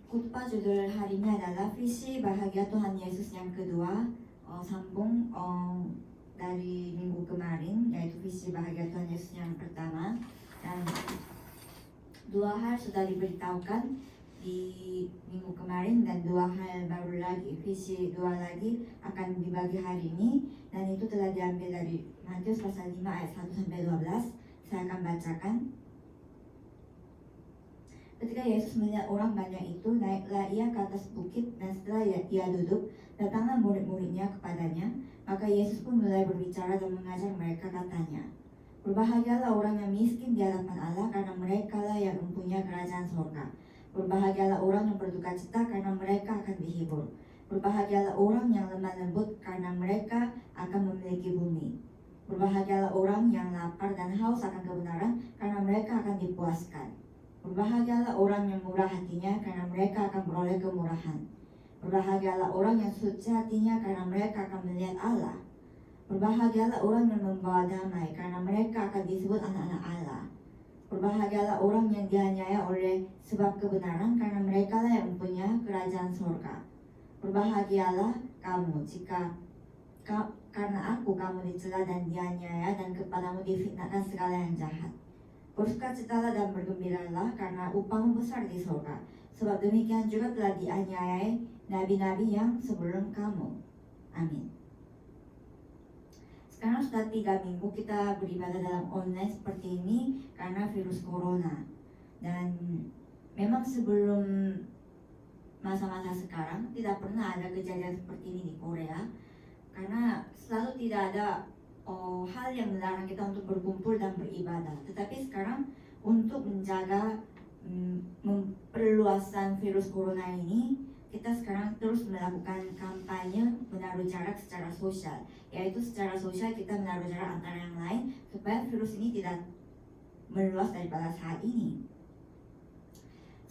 khotbah judul hari ini adalah visi bahagia Tuhan Yesus yang kedua, sambung dari minggu kemarin, yaitu visi bahagia Tuhan Yesus yang pertama. Dan dua hal sudah diberitahukan di minggu kemarin, dan dua hal baru lagi, visi dua lagi akan dibagi hari ini, dan itu telah diambil dari Matius pasal 5 ayat 1-12. Saya akan bacakan. Ketika Yesus melihat orang banyak itu, naiklah ia ke atas bukit, dan setelah ia duduk, datanglah murid-muridnya kepadanya. Maka Yesus pun mulai berbicara dan mengajar mereka, katanya, "Berbahagialah orang yang miskin di hadapan Allah, karena merekalah yang mempunyai kerajaan surga. Berbahagialah orang yang berduka cita, karena mereka akan dihibur. Berbahagialah orang yang lemah lembut, karena mereka akan memiliki bumi. Berbahagialah orang yang lapar dan haus akan kebenaran, karena mereka akan dipuaskan. Berbahagialah orang yang murah hatinya, karena mereka akan beroleh kemurahan. Berbahagialah orang yang suci hatinya, karena mereka akan melihat Allah. Berbahagialah orang yang membawa damai, karena mereka akan disebut anak-anak Allah. Berbahagialah orang yang dianiaya oleh sebab kebenaran, karena merekalah yang mempunyai kerajaan surga. Berbahagialah kamu jika karena aku kamu dicela dan dianiaya, dan kepadamu difitnahkan segala yang jahat. Bersukacitalah dan bergembiralah, karena upahmu besar di surga. Sebab demikian juga telah dianiayai nabi-nabi yang sebelum kamu. Amin." Sekarang sudah 3 minggu kita beribadah dalam online seperti ini karena virus corona. Dan memang sebelum masa-masa sekarang tidak pernah ada kejadian seperti ini di Korea, karena selalu tidak ada hal yang melarang kita untuk berkumpul dan beribadah. Tetapi sekarang untuk menjaga perluasan virus corona ini, kita sekarang terus melakukan kampanye menaruh jarak secara sosial. Yaitu secara sosial kita menaruh jarak antara yang lain, supaya virus ini tidak meluas daripada saat ini.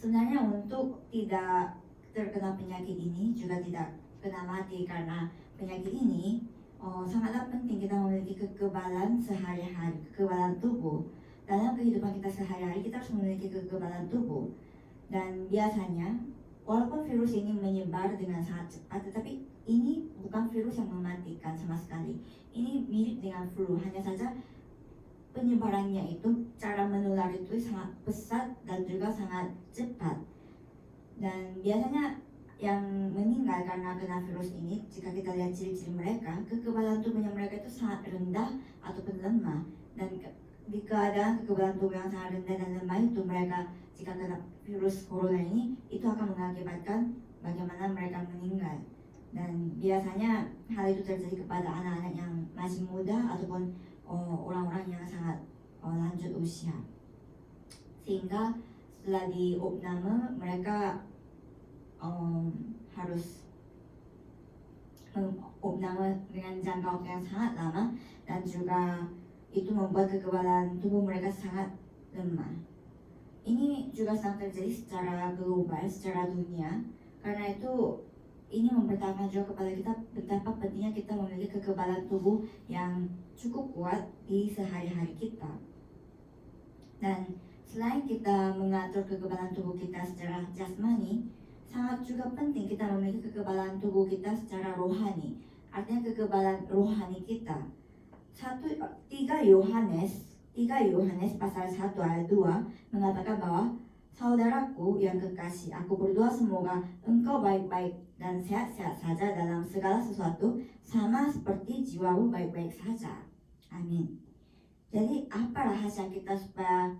Sebenarnya untuk tidak terkena penyakit ini, juga tidak kena mati karena penyakit ini, sangatlah penting kita memiliki kekebalan sehari-hari, kekebalan tubuh. Dalam kehidupan kita sehari-hari kita harus memiliki kekebalan tubuh. Dan biasanya walaupun virus ini menyebar dengan sangat cepat, tetapi ini bukan virus yang mematikan sama sekali. Ini mirip dengan flu, hanya saja penyebarannya itu, cara menular itu sangat pesat dan juga sangat cepat. Dan biasanya yang meninggal karena kena virus ini, jika kita lihat ciri-ciri mereka, kekebalan tubuhnya mereka itu sangat rendah ataupun lemah. Dan di keadaan kekebalan tubuh yang sangat rendah dan lemah itu, mereka jika kena virus corona ini, itu akan mengakibatkan bagaimana mereka meninggal. Dan biasanya hal itu terjadi kepada anak-anak yang masih muda ataupun orang-orang yang sangat lanjut usia. Sehingga setelah diopname, mereka harus opname dengan jangka waktu yang sangat lama, dan juga itu membuat kekebalan tubuh mereka sangat lemah. Ini juga sedang terjadi secara global, secara dunia. Karena itu ini memberitahukan juga kepada kita betapa pentingnya kita memiliki kekebalan tubuh yang cukup kuat di sehari-hari kita. Dan selain kita mengatur kekebalan tubuh kita secara jasmani, sangat juga penting kita memiliki kekebalan tubuh kita secara rohani. Artinya kekebalan rohani kita. 3 Yohanes pasal 1 ayat 2 mengatakan bahwa, "Saudaraku yang kekasih, aku berdoa semoga engkau baik-baik dan sehat-sehat saja dalam segala sesuatu, sama seperti jiwamu baik-baik saja." Amin. Jadi apa rahasia kita supaya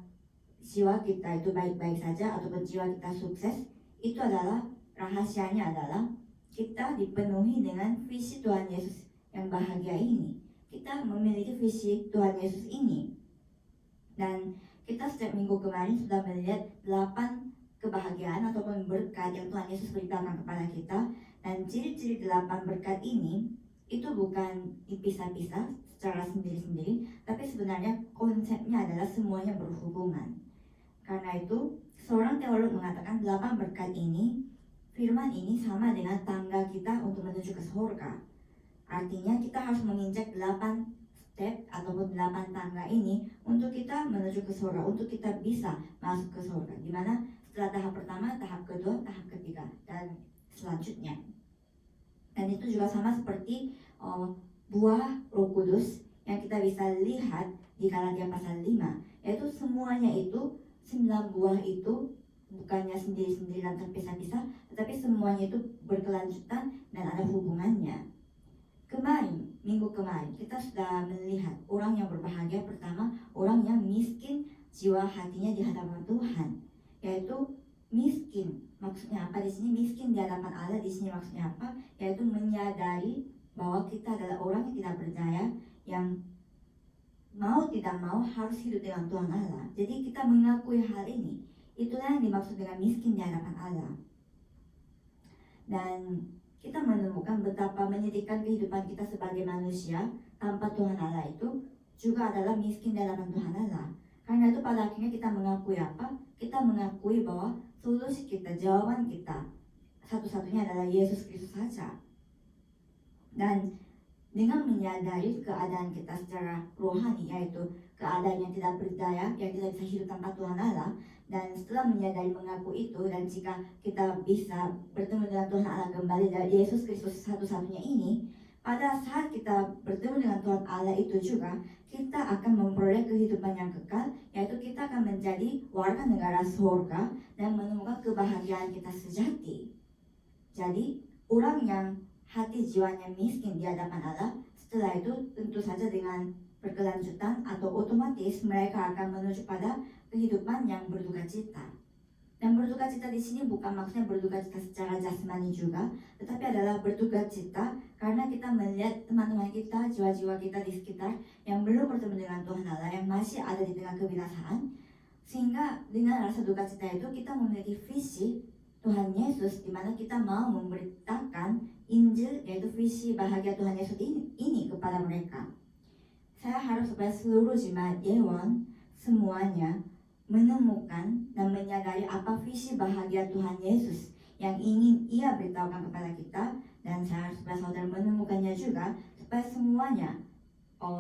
jiwa kita itu baik-baik saja ataupun jiwa kita sukses? Itu adalah, rahasianya adalah kita dipenuhi dengan visi Tuhan Yesus yang bahagia ini. Kita memiliki visi Tuhan Yesus ini. Dan kita setiap minggu kemarin sudah melihat 8 kebahagiaan ataupun berkat yang Tuhan Yesus beritahukan kepada kita. Dan ciri-ciri 8 berkat ini itu bukan dipisah-pisah secara sendiri-sendiri, tapi sebenarnya konsepnya adalah semuanya berhubungan. Karena itu seorang teolog mengatakan 8 berkat ini, firman ini sama dengan tangga kita untuk menuju ke surga. Artinya kita harus menginjak 8 step ataupun 8 tangga ini untuk kita menuju ke surga, untuk kita bisa masuk ke surga. Dimana setelah tahap pertama, tahap kedua, tahap ketiga, dan selanjutnya. Dan itu juga sama seperti buah Roh Kudus yang kita bisa lihat di Galatia pasal 5, yaitu semuanya itu 9 buah itu bukannya sendiri-sendiri dan terpisah-pisah, tetapi semuanya itu berkelanjutan dan ada hubungannya. Minggu kemarin kita sudah melihat orang yang berbahagia pertama, orang yang miskin jiwa hatinya di hadapan Tuhan, yaitu miskin. Maksudnya apa di sini? Miskin di hadapan Allah di sini maksudnya apa? Yaitu menyadari bahwa kita adalah orang yang tidak berdaya, yang mau tidak mau harus hidup dengan Tuhan Allah. Jadi kita mengakui hal ini. Itulah yang dimaksud dengan miskin di hadapan Allah. Dan kita menemukan betapa menyedihkan kehidupan kita sebagai manusia tanpa Tuhan Allah itu juga adalah miskin di hadapan Tuhan Allah. Karena itu pada akhirnya kita mengakui apa? Kita mengakui bahwa solusi kita, jawaban kita satu-satunya adalah Yesus Kristus saja. Dan dengan menyadari keadaan kita secara rohani, yaitu keadaan yang tidak berdaya, yang tidak bisa hidup tanpa Tuhan Allah, dan setelah menyadari mengaku itu, dan jika kita bisa bertemu dengan Tuhan Allah kembali dari Yesus Kristus satu-satunya ini, pada saat kita bertemu dengan Tuhan Allah itu juga kita akan memperoleh kehidupan yang kekal, yaitu kita akan menjadi warga negara surga dan menemukan kebahagiaan kita sejati. Jadi orang yang hati jiwanya miskin di hadapan Allah, setelah itu tentu saja dengan berkelanjutan atau otomatis mereka akan menuju pada kehidupan yang berduka cita. Dan berduka cita di sini bukan maksudnya berduka cita secara jasmani juga, tetapi adalah berduka cita karena kita melihat teman-teman kita, jiwa-jiwa kita di sekitar yang belum bertemu dengan Tuhan Allah, yang masih ada di tengah kebinasaan, sehingga dengan rasa duka cita itu kita memiliki visi Tuhan Yesus, di mana kita mau memberitakan Injil, yaitu visi bahagia Tuhan Yesus ini kepada mereka. Saya harap supaya seluruh jemaat Yeon semuanya menemukan dan menyadari apa visi bahagia Tuhan Yesus yang ingin Ia beritahukan kepada kita, dan saya harap supaya saudara menemukannya juga, supaya semuanya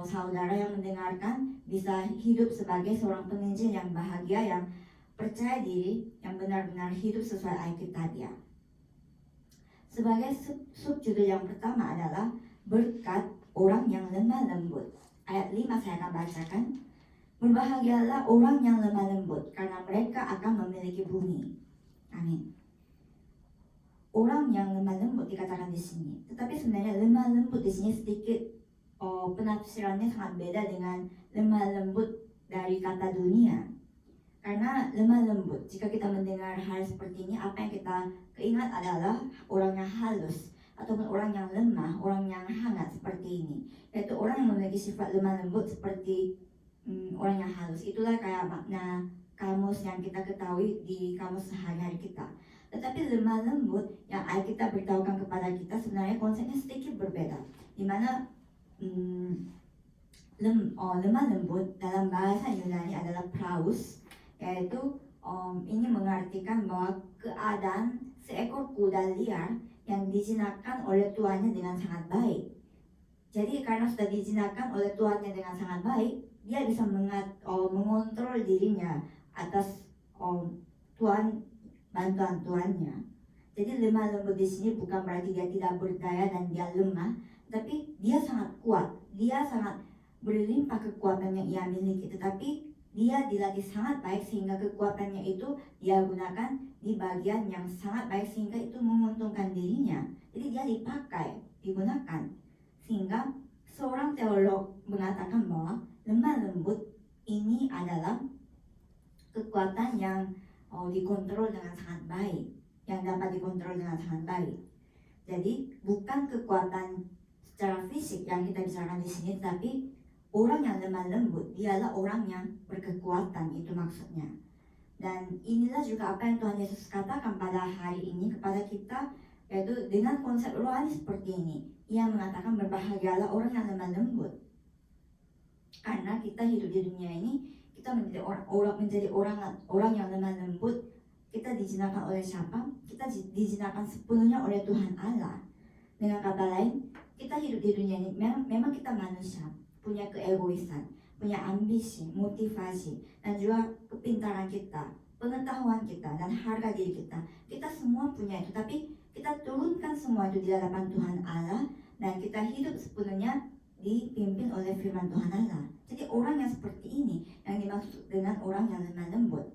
saudara yang mendengarkan bisa hidup sebagai seorang penginjil yang bahagia, yang percaya diri, yang benar-benar hidup sesuai Alkitabiah. Sebagai subjudul yang pertama adalah berkat orang yang lemah lembut. Ayat 5 saya akan bacakan. Berbahagialah orang yang lemah lembut, karena mereka akan memiliki bumi. Amin. Orang yang lemah lembut dikatakan di sini. Tetapi sebenarnya lemah lembut di sini sedikit penafsirannya sangat beda dengan lemah lembut dari kata dunia. Karena lemah lembut, jika kita mendengar hal seperti ini, apa yang kita keingat adalah orang yang halus, ataupun orang yang lemah, orang yang hangat seperti ini. Yaitu orang yang memiliki sifat lemah lembut seperti orang yang halus. Itulah kayak makna kamus yang kita ketahui di kamus sehari-hari kita. Tetapi lemah lembut yang Alkitab beritahukan kepada kita sebenarnya konsepnya sedikit berbeda. Dimana lemah lembut dalam bahasa Yunani adalah praus, yaitu ini mengartikan bahwa keadaan seekor kuda liar yang dijinakkan oleh tuannya dengan sangat baik. Jadi karena sudah dijinakkan oleh tuannya dengan sangat baik, dia bisa mengontrol dirinya atas bantuan tuannya. Jadi lemah lembut di sini bukan berarti dia tidak berdaya dan dia lemah, tapi dia sangat kuat, dia sangat berlimpah kekuatan yang ia miliki, tetapi dia dilatih sangat baik sehingga kekuatannya itu dia gunakan di bagian yang sangat baik sehingga itu menguntungkan dirinya. Jadi dia dipakai, digunakan. Sehingga seorang teolog mengatakan bahwa lemah lembut ini adalah kekuatan yang dikontrol dengan sangat baik, yang dapat dikontrol dengan sangat baik. Jadi bukan kekuatan secara fisik yang kita bicarakan di sini, tapi orang yang lemah lembut dialah orang yang berkekuatan, itu maksudnya. Dan inilah juga apa yang Tuhan Yesus katakan pada hari ini kepada kita, yaitu dengan konsep rohani seperti ini. Ia mengatakan berbahagialah orang yang lemah lembut. Karena kita hidup di dunia ini, kita menjadi orang yang lemah lembut. Kita dijinakkan oleh siapa? Kita dijinakkan sepenuhnya oleh Tuhan Allah. Dengan kata lain, kita hidup di dunia ini memang kita manusia, punya keegoisan, punya ambisi, motivasi, dan juga kepintaran kita, pengetahuan kita dan harga diri kita. Kita semua punya itu, tapi kita turunkan semua itu di hadapan Tuhan Allah dan kita hidup sepenuhnya dipimpin oleh firman Tuhan Allah. Jadi orang yang seperti ini yang dimaksud dengan orang yang lemah lembut.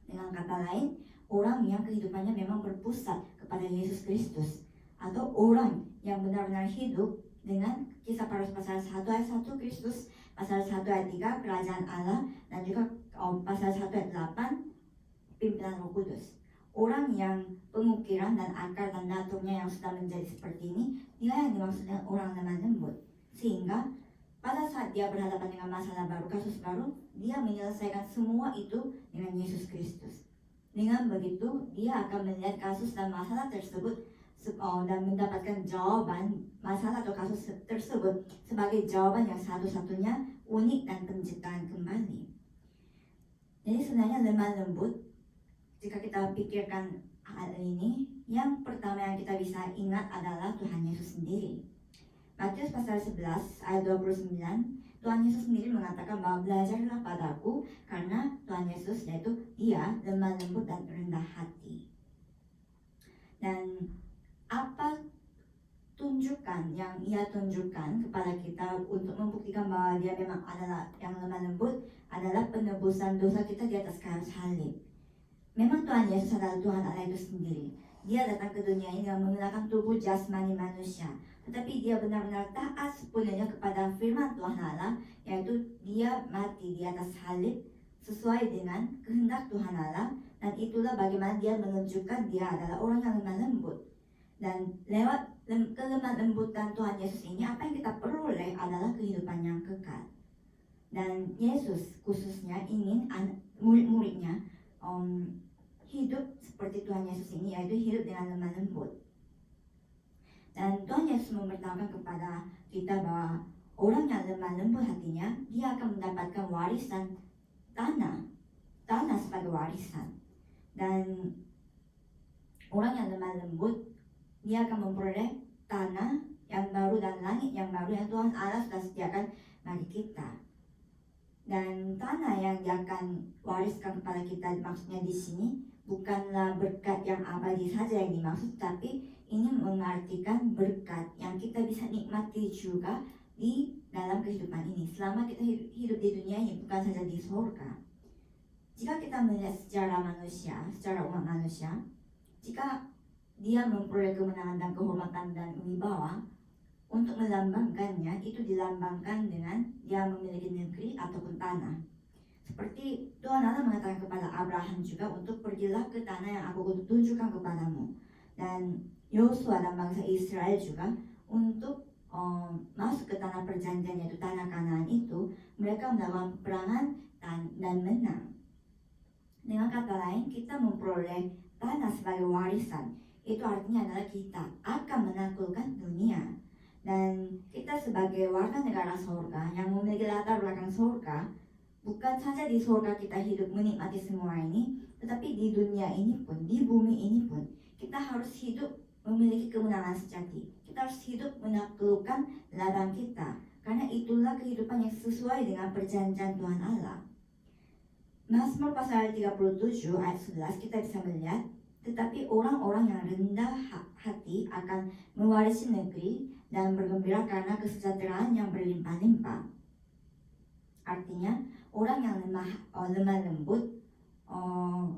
Dengan kata lain, orang yang kehidupannya memang berpusat kepada Yesus Kristus, atau orang yang benar-benar hidup dengan Kisah Para Rasul pasal 1 ayat 1 Kristus, pasal 1 ayat 3 kerajaan Allah, dan juga pasal 1 ayat 8 pimpinan Roh Kudus. Orang yang pengukiran dan akar dan naturnya yang sudah menjadi seperti ini, dia yang dimaksud dengan orang lemah lembut. Sehingga pada saat dia berhadapan dengan masalah baru, kasus baru, dia menyelesaikan semua itu dengan Yesus Kristus. Dengan begitu, dia akan melihat kasus dan masalah tersebut dan mendapatkan jawaban masalah atau kasus tersebut sebagai jawaban yang satu-satunya unik dan penciptaan kembali. Jadi sebenarnya lemah lembut, jika kita pikirkan hal ini, yang pertama yang kita bisa ingat adalah Tuhan Yesus sendiri. Matius pasal 11 ayat 29, Tuhan Yesus sendiri mengatakan bahwa belajarlah padaku karena Tuhan Yesus yaitu dia lemah lembut dan rendah hati. Dan apa tunjukkan yang ia tunjukkan kepada kita untuk membuktikan bahwa dia memang adalah yang lemah lembut adalah penebusan dosa kita di atas kayu salib. Memang Tuhan Yesus adalah Tuhan Allah itu sendiri. Dia datang ke dunia ini dengan menggunakan tubuh jasmani manusia, tetapi dia benar-benar taat sepenuhnya kepada firman Tuhan Allah, yaitu dia mati di atas salib sesuai dengan kehendak Tuhan Allah, dan itulah bagaimana dia menunjukkan dia adalah orang yang lemah lembut. Dan lewat kelemah lembutan Tuhan Yesus ini, apa yang kita peroleh adalah kehidupan yang kekal. Dan Yesus khususnya ingin murid-muridnya hidup seperti Tuhan Yesus ini, yaitu hidup dengan lemah lembut. Dan Tuhan Yesus memberitahukan kepada kita bahwa orang yang lemah lembut hatinya, dia akan mendapatkan warisan tanah sebagai warisan. Dan orang yang lemah lembut, dia akan memperoleh tanah yang baru dan langit yang baru yang Tuhan Allah sudah sediakan bagi kita. Dan tanah yang dia akan wariskan kepada kita, maksudnya di sini bukanlah berkat yang abadi saja yang dimaksud, tapi ini mengartikan berkat yang kita bisa nikmati juga di dalam kehidupan ini selama kita hidup di dunia ini, bukan saja di surga. Jika kita melihat secara manusia, secara umat manusia, jika dia memperoleh kemenangan dan kehormatan dan wibawa, untuk melambangkannya itu dilambangkan dengan dia memiliki negeri ataupun tanah. Seperti Tuhan Allah mengatakan kepada Abraham juga untuk pergilah ke tanah yang aku tunjukkan kepadamu. Dan Yosua dan bangsa Israel juga untuk masuk ke tanah perjanjian, yaitu tanah Kanaan itu, mereka melakukan peperangan dan menang. Dengan kata lain, kita memperoleh tanah sebagai warisan. Itu artinya adalah kita akan menaklukkan dunia. Dan kita sebagai warga negara surga yang memiliki latar belakang surga, bukan saja di surga kita hidup menikmati semua ini, tetapi di dunia ini pun, di bumi ini pun, kita harus hidup memiliki kemenangan sejati. Kita harus hidup menaklukkan ladang kita, karena itulah kehidupan yang sesuai dengan perjanjian Tuhan Allah. Mazmur pasal 37 ayat 11 kita bisa melihat, tetapi orang-orang yang rendah hati akan mewarisi negeri dan bergembira karena kesejahteraan yang berlimpah-limpah. Artinya orang yang lemah lembut,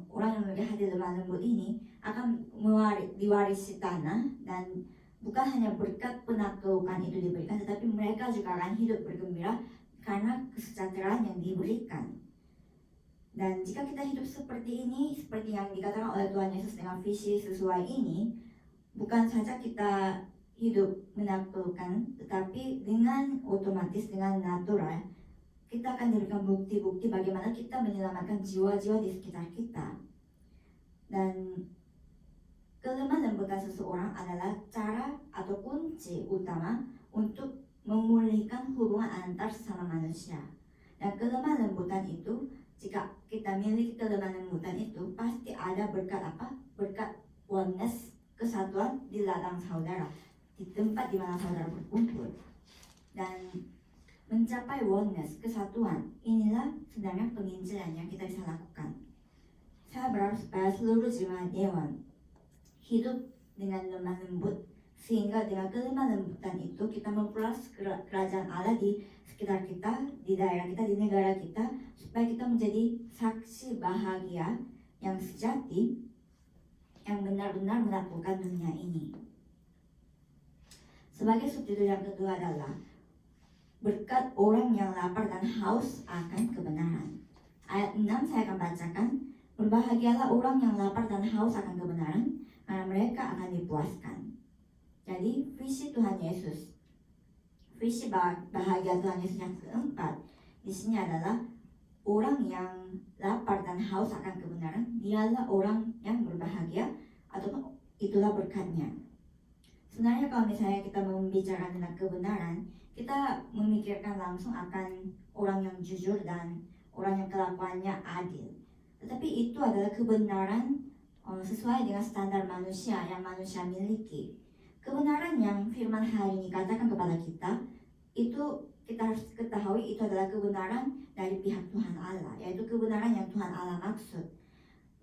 orang yang memiliki hati lemah lembut ini akan diwarisi tanah, dan bukan hanya berkat penaklukan itu diberikan, tetapi mereka juga akan hidup bergembira karena kesejahteraan yang diberikan. Dan jika kita hidup seperti ini, seperti yang dikatakan oleh Tuhan Yesus dengan visi sesuai ini, bukan saja kita hidup menaklukkan, tetapi dengan otomatis, dengan natural, kita akan diberikan bukti-bukti bagaimana kita menyelamatkan jiwa-jiwa di sekitar kita. Dan kelemah lembutan seseorang adalah cara atau kunci utama untuk memulihkan hubungan antar sesama manusia. Dan kelemah lembutan itu, jika kita miliki kelemah lembutan itu, pasti ada berkat apa? Berkat oneness, kesatuan di ladang saudara, di tempat di mana saudara berkumpul. Dan mencapai oneness, kesatuan, inilah sebenarnya penginjilan yang kita bisa lakukan. berharap supaya seluruh jemaat Dewan hidup dengan lemah lembut, sehingga dengan kelemah lembutan itu kita memperluas kerajaan Allah di sekitar kita, di daerah kita, di negara kita, supaya kita menjadi saksi bahagia yang sejati, yang benar-benar menaklukkan dunia ini. Sebagai subtitle yang kedua adalah berkat orang yang lapar dan haus akan kebenaran. Ayat 6 saya akan bacakan. Berbahagialah orang yang lapar dan haus akan kebenaran, karena mereka akan dipuaskan. Jadi visi Tuhan Yesus, visi bahagia Tuhan Yesus yang keempat di sini adalah orang yang lapar dan haus akan kebenaran, dialah orang yang berbahagia, atau itulah berkatnya. Sebenarnya kalau misalnya kita membicarakan tentang kebenaran, kita memikirkan langsung akan orang yang jujur dan orang yang kelakuannya adil. Tetapi itu adalah kebenaran sesuai dengan standar manusia yang manusia miliki. Kebenaran yang firman hari ini katakan kepada kita, itu kita harus ketahui itu adalah kebenaran dari pihak Tuhan Allah, yaitu kebenaran yang Tuhan Allah maksud.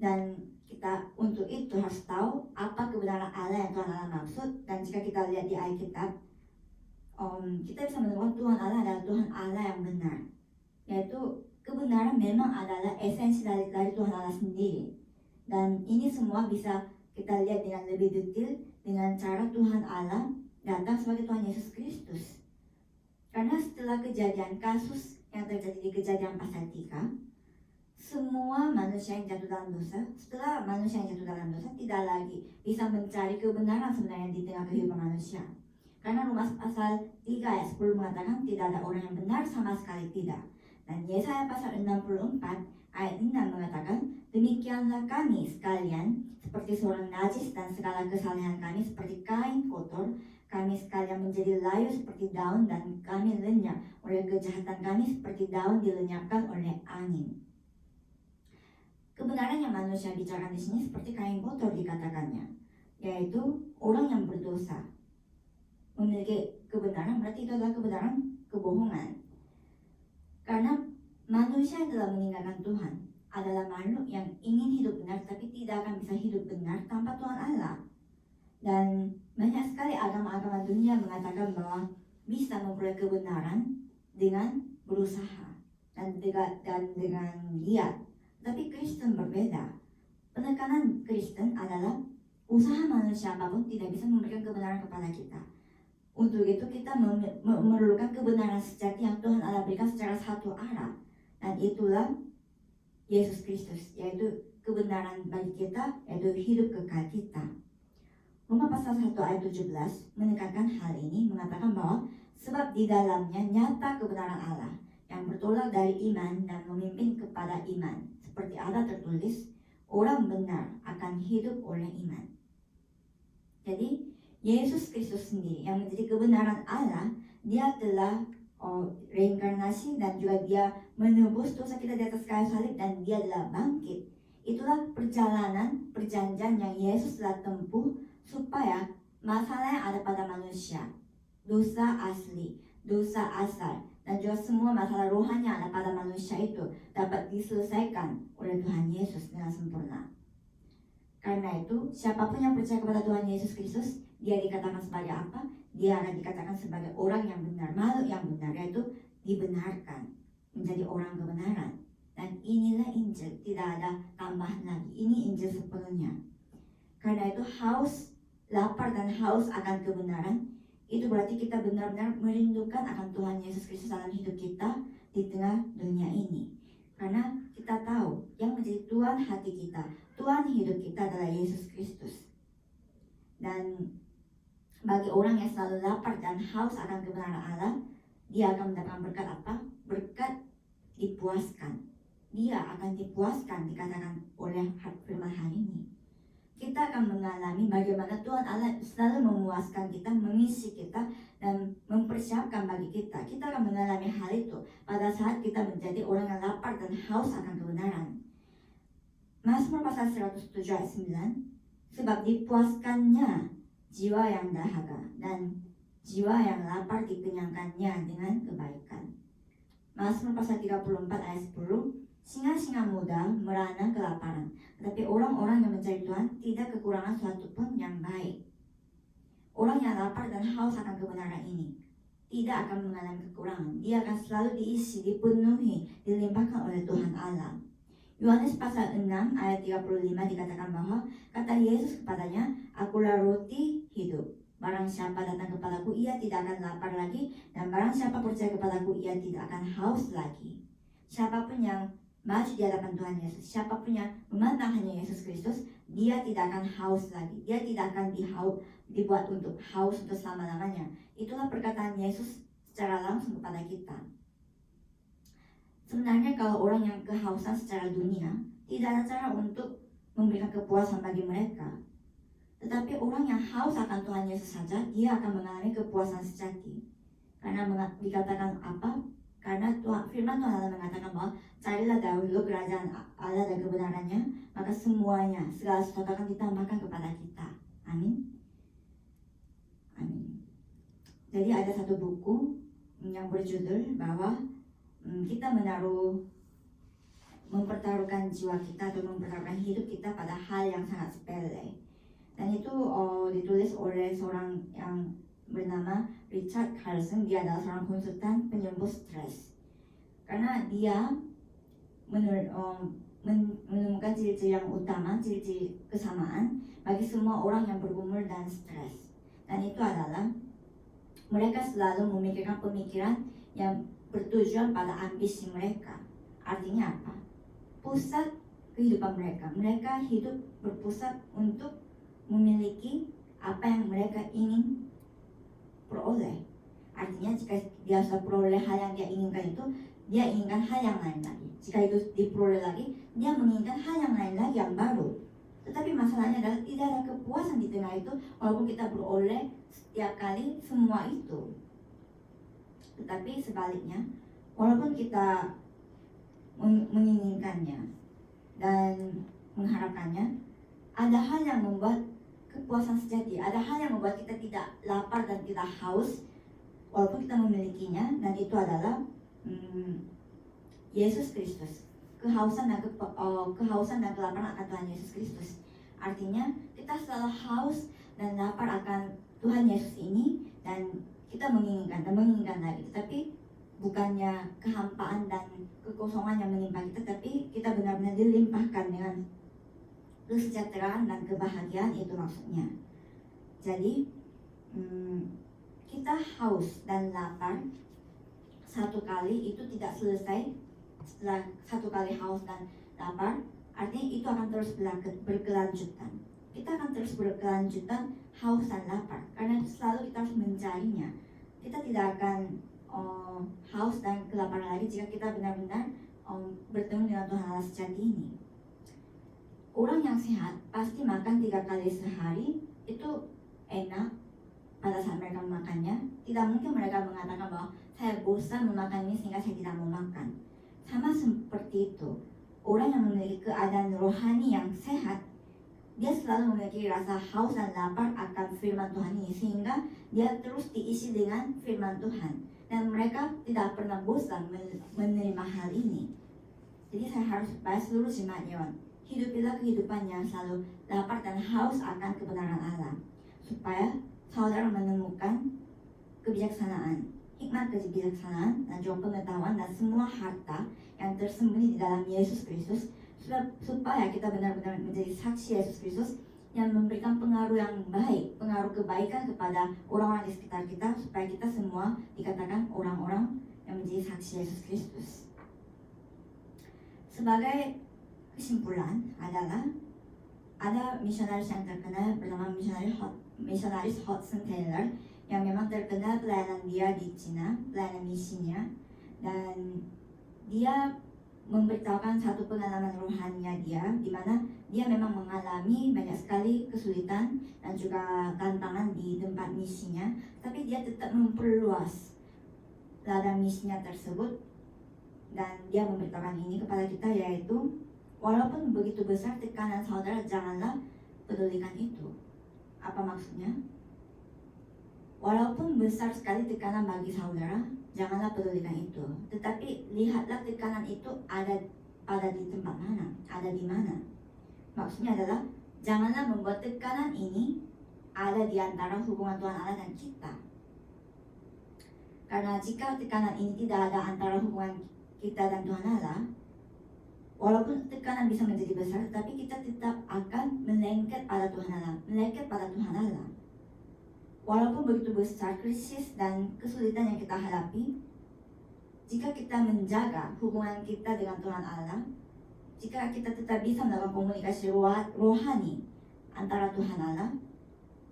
Dan kita untuk itu harus tahu apa kebenaran Allah yang Tuhan Allah maksud. Dan jika kita lihat di Alkitab, kita bisa menemukan Tuhan Allah adalah Tuhan Allah yang benar, yaitu kebenaran memang adalah esensi dari Tuhan Allah sendiri. Dan ini semua bisa kita lihat dengan lebih detail dengan cara Tuhan Allah datang sebagai Tuhan Yesus Kristus. Karena setelah kejadian kasus yang terjadi di Kejadian pasal 3, semua manusia yang jatuh dalam dosa, setelah manusia yang jatuh dalam dosa tidak lagi bisa mencari kebenaran sebenarnya di tengah kehidupan manusia. Karena Roma pasal 3 ayat 10 mengatakan tidak ada orang yang benar, sama sekali tidak. Dan Yesaya pasal 64 ayat 6 mengatakan, demikianlah kami sekalian seperti seorang najis, dan segala kesalahan kami seperti kain kotor. Kami sekalian menjadi layu seperti daun, dan kami lenyap oleh kejahatan kami seperti daun dilenyapkan oleh angin. Kebenaran yang manusia bicarakan di sini seperti kain kotor dikatakannya, yaitu orang yang berdosa memiliki kebenaran, berarti itu adalah kebenaran kebohongan. Karena manusia yang telah meninggalkan Tuhan adalah makhluk yang ingin hidup benar, tapi tidak akan bisa hidup benar tanpa Tuhan Allah. Dan banyak sekali agama-agama dunia mengatakan bahwa bisa memperoleh kebenaran dengan berusaha dan dengan giat. Tapi Kristen berbeda. Penekanan Kristen adalah usaha manusia apapun tidak bisa memberikan kebenaran kepada kita. Untuk itu kita memerlukan kebenaran sejati yang Tuhan Allah berikan secara satu arah. Dan itulah Yesus Kristus, yaitu kebenaran bagi kita, yaitu hidup kekal kita. Roma pasal 1 ayat 17 menekankan hal ini, mengatakan bahwa sebab di dalamnya nyata kebenaran Allah yang bertolak dari iman dan memimpin kepada iman. Seperti ada tertulis, orang benar akan hidup oleh iman. Jadi Yesus Kristus sendiri yang menjadi kebenaran Allah, dia telah reinkarnasi dan juga dia menebus dosa kita di atas kayu salib, dan dia telah bangkit. Itulah perjanjian yang Yesus telah tempuh supaya masalah yang ada pada manusia, dosa asli, dosa asal, dan juga semua masalah rohani yang ada pada manusia itu dapat diselesaikan oleh Tuhan Yesus dengan sempurna. Karena itu, siapapun yang percaya kepada Tuhan Yesus Kristus, dia dikatakan sebagai apa? Dia akan dikatakan sebagai orang yang benar, makhluk yang benar, yaitu dibenarkan menjadi orang kebenaran. Dan inilah Injil, tidak ada tambahan lagi. Ini Injil sepenuhnya. Karena itu lapar dan haus akan kebenaran, itu berarti kita benar-benar merindukan akan Tuhan Yesus Kristus dalam hidup kita di tengah dunia ini. Karena kita tahu yang menjadi Tuhan hati kita, Tuhan hidup kita adalah Yesus Kristus. Dan bagi orang yang selalu lapar dan haus akan kebenaran Allah, dia akan mendapatkan berkat apa? Berkat dipuaskan. Dia akan dipuaskan, dikatakan oleh firman hari ini. Kita akan mengalami bagaimana Tuhan Allah selalu memuaskan kita, mengisi kita, dan mempersiapkan bagi kita. Kita akan mengalami hal itu pada saat kita menjadi orang yang lapar dan haus akan kebenaran. Mazmur pasal 107 ayat 9, sebab dipuaskannya jiwa yang dahaga, dan jiwa yang lapar dikenyangkannya dengan kebaikan. Mazmur pasal 34 ayat 10, singa-singa muda merana kelaparan, tetapi Tetapi orang-orang yang mencari Tuhan tidak kekurangan suatu pun yang baik. Orang yang lapar dan haus akan kebenaran ini tidak akan mengalami kekurangan. Dia akan selalu diisi, dipenuhi, dilimpahkan oleh Tuhan Allah. Yohanes pasal 6 ayat 35 dikatakan bahwa kata Yesus kepadanya, "Akulah roti hidup. Barang siapa datang kepadaku, ia tidak akan lapar lagi, dan barang siapa percaya kepadaku, ia tidak akan haus lagi." Siapapun yang maju di hadapan Tuhan Yesus, siapapun yang memandang hanya Yesus Kristus, dia tidak akan haus lagi. Dia tidak akan dibuat untuk haus untuk selama-lamanya. Itulah perkataan Yesus secara langsung kepada kita. Sebenarnya kalau orang yang kehausan secara dunia, tidak ada cara untuk memberikan kepuasan bagi mereka. Tetapi orang yang haus akan Tuhan Yesus saja, dia akan mengalami kepuasan sejati. Karena dikatakan apa? Karena firman Tuhan Allah mengatakan bahwa carilah dahulu kerajaan Allah dan kebenarannya, maka semuanya, segala sesuatu akan ditambahkan kepada kita. Amin. Amin. Jadi ada satu buku yang berjudul bahwa kita mempertaruhkan jiwa kita atau mempertaruhkan hidup kita pada hal yang sangat sepele. Dan itu ditulis oleh seorang yang bernama Richard Carlson. Dia adalah seorang konsultan penyembuh stres. Karena dia menemukan ciri-ciri yang utama, ciri-ciri kesamaan bagi semua orang yang berumur dan stres. Dan itu adalah mereka selalu memikirkan pemikiran yang bertujuan pada ambisi mereka. Artinya apa? Pusat kehidupan mereka. Mereka hidup berpusat untuk memiliki apa yang mereka ingin peroleh. Artinya jika dia sudah peroleh hal yang dia inginkan itu, dia inginkan hal yang lain lagi. Jika itu diperoleh lagi, dia menginginkan hal yang lain lagi yang baru. Tetapi masalahnya adalah tidak ada kepuasan di tengah itu, walaupun kita beroleh setiap kali semua itu. Tetapi sebaliknya, walaupun kita menginginkannya dan mengharapkannya, ada hal yang membuat kepuasan sejati, ada hal yang membuat kita tidak lapar dan tidak haus walaupun kita memilikinya, dan itu adalah Yesus Kristus. Kehausan dan kelaparan akan Tuhan Yesus Kristus. Artinya kita selalu haus dan lapar akan Tuhan Yesus ini, dan kita menginginkan lagi. Tetapi bukannya kehampaan dan kekosongan yang menimpa kita, tapi kita benar-benar dilimpahkan dengan kesejahteraan dan kebahagiaan, itu maksudnya. Jadi kita haus dan lapar satu kali itu tidak selesai. Setelah satu kali haus dan lapar, artinya itu akan terus berkelanjutan. Kita akan terus berkelanjutan haus dan lapar, karena selalu kita harus mencarinya. Kita tidak akan haus dan kelaparan lagi jika kita benar-benar bertemu dengan Tuhan Allah sejati ini. Orang yang sehat pasti makan 3 kali sehari, itu enak pada saat mereka memakannya. Tidak mungkin mereka mengatakan bahwa saya bosan memakan ini sehingga saya tidak mau makan. Sama seperti itu, orang yang memiliki keadaan rohani yang sehat, dia selalu memiliki rasa haus dan lapar akan firman Tuhan ini, sehingga dia terus diisi dengan firman Tuhan, dan mereka tidak pernah bosan menerima hal ini. Jadi saya harus supaya seluruh jemaat Yeon hidupilah kehidupan yang selalu lapar dan haus akan kebenaran Allah, supaya saudara menemukan kebijaksanaan, hikmat kebijaksanaan, dan juga pengetahuan dan semua harta yang tersembunyi di dalam Yesus Kristus, supaya kita benar-benar menjadi saksi Yesus Kristus yang memberikan pengaruh yang baik, pengaruh kebaikan kepada orang-orang di sekitar kita, supaya kita semua dikatakan orang-orang yang menjadi saksi Yesus Kristus. Sebagai kesimpulan adalah ada misionaris yang terkenal bernama misionaris Hudson Taylor, yang memang terkenal pelayanan dia di Cina, pelayanan misinya, dan dia memberitahukan satu pengalaman rohaninya dia, di mana dia memang mengalami banyak sekali kesulitan dan juga tantangan di tempat misinya, tapi dia tetap memperluas ladang misinya tersebut. Dan dia memberitahukan ini kepada kita, yaitu walaupun begitu besar tekanan saudara, janganlah pedulikan itu. Apa maksudnya? Walaupun besar sekali tekanan bagi saudara, janganlah pedulikan itu. Tetapi lihatlah tekanan itu ada di tempat mana, ada di mana. maksudnya adalah janganlah membuat tekanan ini ada di antara hubungan Tuhan Allah dan kita. Karena jika tekanan ini tidak ada antara hubungan kita dan Tuhan Allah, walaupun tekanan bisa menjadi besar, tapi kita tetap akan melengket pada Tuhan Allah, melengket pada Tuhan Allah. Walaupun begitu besar krisis dan kesulitan yang kita hadapi, jika kita menjaga hubungan kita dengan Tuhan Allah, jika kita tetap bisa melakukan komunikasi rohani antara Tuhan Allah,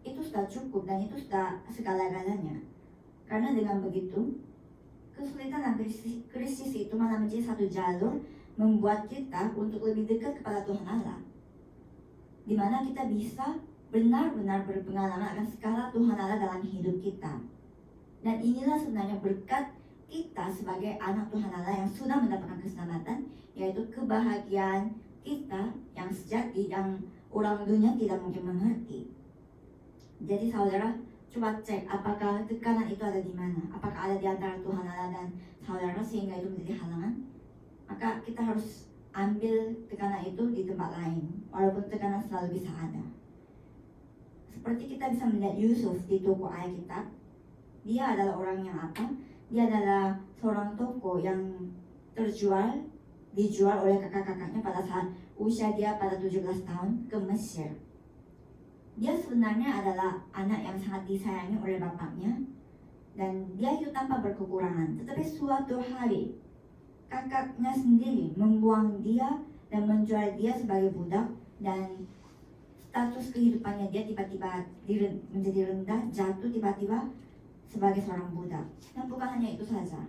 itu sudah cukup dan itu sudah segala-galanya. Karena dengan begitu, kesulitan dan krisis itu malah menjadi satu jalur membuat kita untuk lebih dekat kepada Tuhan Allah, di mana kita bisa benar-benar berpengalaman akan skala Tuhan Allah dalam hidup kita. Dan inilah sebenarnya berkat kita sebagai anak Tuhan Allah yang sudah mendapatkan keselamatan, yaitu kebahagiaan kita yang sejati, yang orang dunia tidak mungkin mengerti. Jadi saudara, coba cek apakah tekanan itu ada di mana, apakah ada di antara Tuhan Allah dan saudara sehingga itu menjadi halangan. Maka kita harus ambil tekanan itu di tempat lain, walaupun tekanan selalu bisa ada. Seperti kita bisa melihat Yusuf di toko Alkitab, dia adalah orang yang apa? Dia adalah seorang toko yang dijual oleh kakak-kakaknya pada saat usia dia pada 17 tahun ke Mesir. Dia sebenarnya adalah anak yang sangat disayangi oleh bapaknya, dan dia hidup tanpa berkekurangan. Tetapi suatu hari kakaknya sendiri membuang dia dan menjual dia sebagai budak, dan status kehidupannya dia tiba-tiba menjadi rendah, jatuh tiba-tiba sebagai seorang budak. Dan bukan hanya itu saja,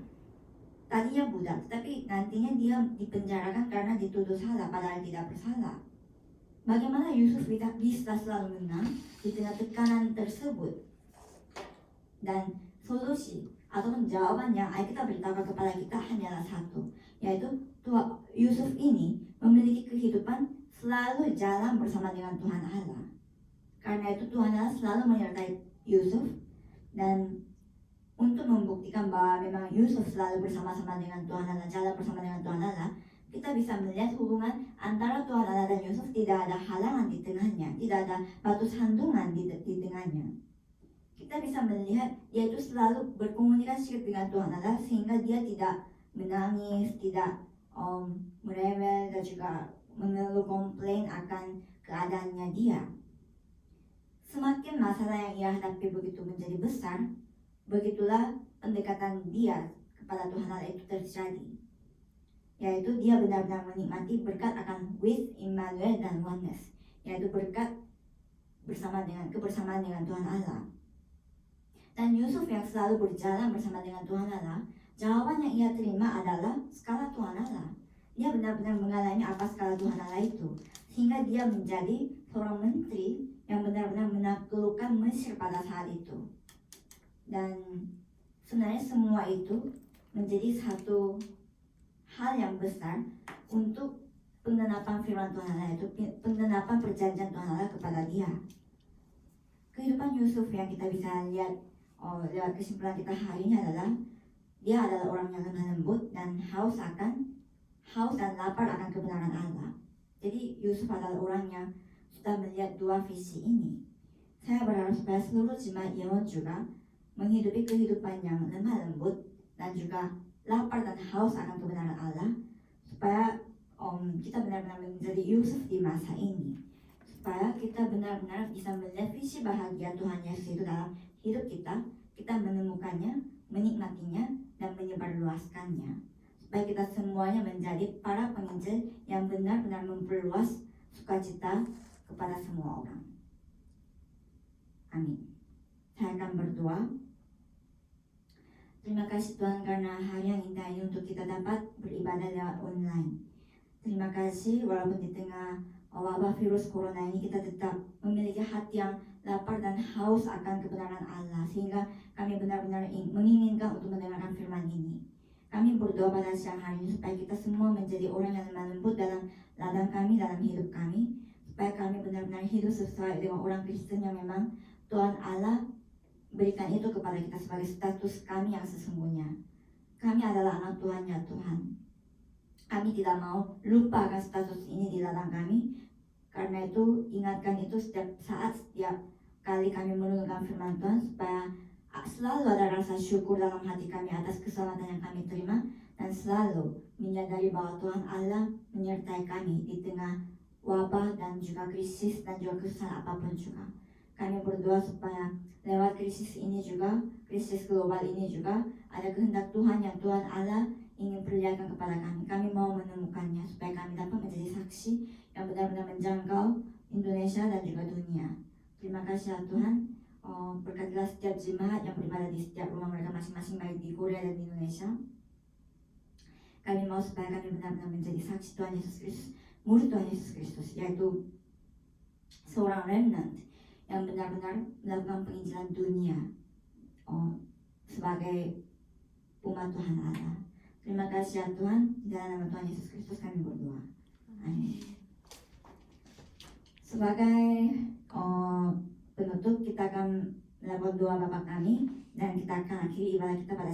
tadinya budak, tapi nantinya dia dipenjarakan karena dituduh salah padahal tidak bersalah. Bagaimana Yusuf bisa selalu menang di tengah tekanan tersebut? Dan solusi atau jawaban yang Alkitab beritahu kepada kita hanyalah satu, yaitu Yusuf ini memiliki kehidupan selalu jalan bersama dengan Tuhan Allah. Karena itu Tuhan Allah selalu menyertai Yusuf, dan untuk membuktikan bahwa memang Yusuf selalu bersama-sama dengan Tuhan Allah, jalan bersama dengan Tuhan Allah, kita bisa melihat hubungan antara Tuhan Allah dan Yusuf tidak ada halangan di tengahnya, tidak ada batu sandungan di tengahnya. Kita bisa melihat dia itu selalu berkomunikasi dengan Tuhan Allah sehingga dia tidak menangis, tidak merewel dan juga mengeluh komplain akan keadaannya dia. Semakin masalah yang ia hadapi begitu menjadi besar, begitulah pendekatan dia kepada Tuhan Allah itu terjadi, yaitu dia benar-benar menikmati berkat akan with Immanuel dan oneness, yaitu berkat kebersamaan dengan Tuhan Allah. Dan Yusuf yang selalu berjalan bersama dengan Tuhan Allah, jawaban yang ia terima adalah skala Tuhan Allah. Dia benar-benar mengalami apa skala Tuhan Allah itu, sehingga dia menjadi seorang menteri yang benar-benar menaklukkan Mesir pada saat itu. Dan sebenarnya semua itu menjadi satu hal yang besar untuk penggenapan firman Tuhan Allah, itu penggenapan perjanjian Tuhan Allah kepada dia. Kehidupan Yusuf yang kita bisa lihat lewat kesimpulan kita hari ini adalah dia adalah orang yang lemah lembut dan haus dan lapar akan kebenaran Allah. Jadi Yusuf adalah orang yang sudah melihat dua visi ini. Saya berharap supaya seluruh jemaat Yeon juga menghidupi kehidupan yang lemah lembut dan juga lapar dan haus akan kebenaran Allah, supaya kita benar-benar menjadi Yusuf di masa ini, supaya kita benar-benar bisa melihat visi bahagia Tuhan Yesus itu dalam hidup kita menemukannya, menikmatinya, dan menyebarluaskannya, supaya kita semuanya menjadi para penginjil yang benar-benar memperluas sukacita kepada semua orang. Amin. Saya akan berdoa. Terima kasih Tuhan karena hari yang indah ini untuk kita dapat beribadah lewat online. Terima kasih walaupun di tengah wabah virus corona ini kita tetap memiliki hati yang lapar dan haus akan kebenaran Allah, sehingga kami benar-benar menginginkan untuk mendengarkan firman ini. Kami berdoa pada siang hari ini supaya kita semua menjadi orang yang lemah lembut dalam ladang kami, dalam hidup kami, supaya kami benar-benar hidup sesuai dengan orang Kristen yang memang Tuhan Allah berikan itu kepada kita sebagai status kami yang sesungguhnya. Kami adalah anak Tuhan ya Tuhan. Kami tidak mau lupa akan status ini di ladang kami. Karena itu ingatkan itu setiap saat, setiap kali kami merenungkan firman Tuhan, supaya selalu ada rasa syukur dalam hati kami atas keselamatan yang kami terima, dan selalu menyadari bahwa Tuhan Allah menyertai kami di tengah wabah dan juga krisis dan juga kesusahan apapun juga. Kami berdoa supaya lewat krisis ini juga, krisis global ini juga, ada kehendak Tuhan yang Tuhan Allah ingin perlihatkan kepada kami. Kami mau menemukannya supaya kami dapat menjadi saksi yang benar-benar menjangkau Indonesia dan juga dunia. Terima kasih ya Tuhan. Berkatilah setiap jemaat yang beribadah di setiap rumah mereka masing-masing, baik di Korea dan di Indonesia. Kami mau supaya kami benar-benar menjadi saksi Tuhan Yesus Kristus, murid Tuhan Yesus Kristus, yaitu seorang remnant yang benar-benar melakukan penginjilan dunia sebagai umat Tuhan Allah. Terima kasih ya Tuhan, dalam nama Tuhan Yesus Kristus kami berdoa. Amin. Sebagai penutup, kita akan melakukan doa Bapa kami, dan kita akan akhiri ibadah kita pada